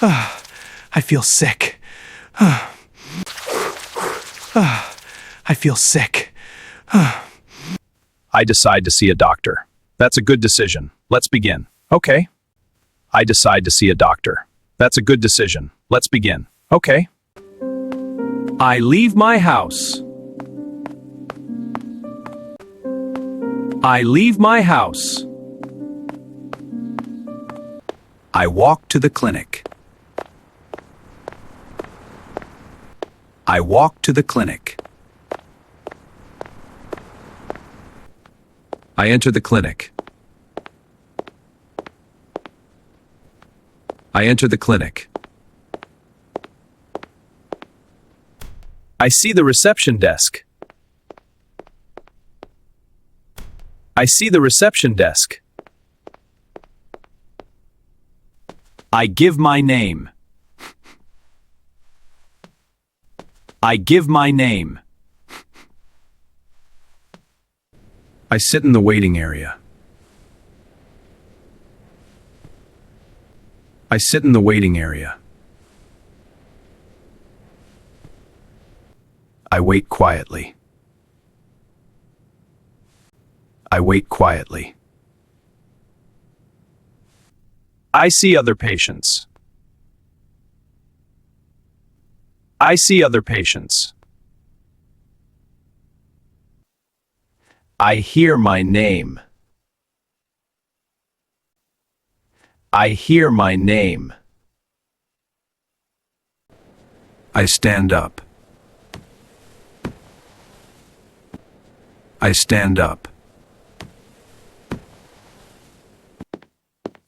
I feel sick. I feel sick. I decide to see a doctor. That's a good decision. Let's begin. Okay. I decide to see a doctor. That's a good decision. Let's begin. Okay. I leave my house. I leave my house. I walk to the clinic. I walk to the clinic. I enter the clinic. I enter the clinic. I see the reception desk. I see the reception desk. I give my name. I give my name. I sit in the waiting area. I sit in the waiting area. I wait quietly. I wait quietly. I see other patients. I see other patients. I hear my name. I hear my name. I stand up. I stand up.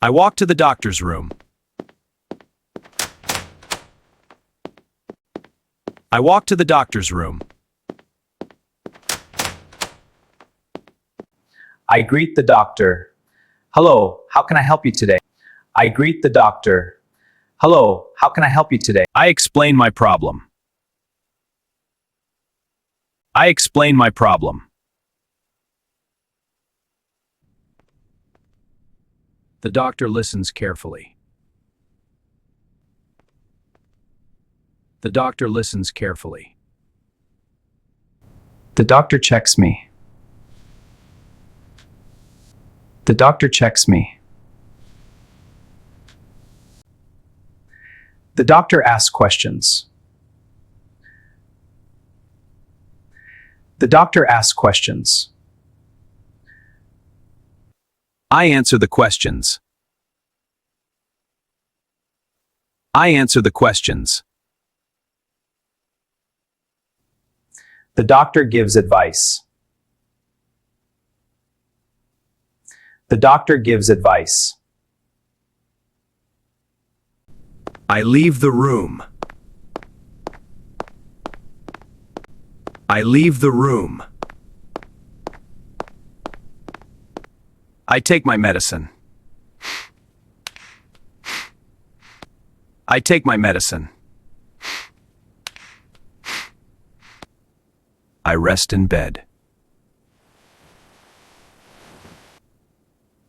I walk to the doctor's room. I walk to the doctor's room. I greet the doctor. Hello, how can I help you today? I greet the doctor. Hello, how can I help you today? I explain my problem. I explain my problem. The doctor listens carefully. The doctor listens carefully. The doctor checks me. The doctor checks me. The doctor asks questions. The doctor asks questions. I answer the questions. I answer the questions. The doctor gives advice. The doctor gives advice. I leave the room. I leave the room. I take my medicine. I take my medicine. I rest in bed.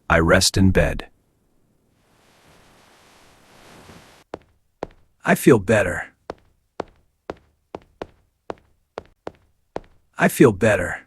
I rest in bed. I feel better. I feel better.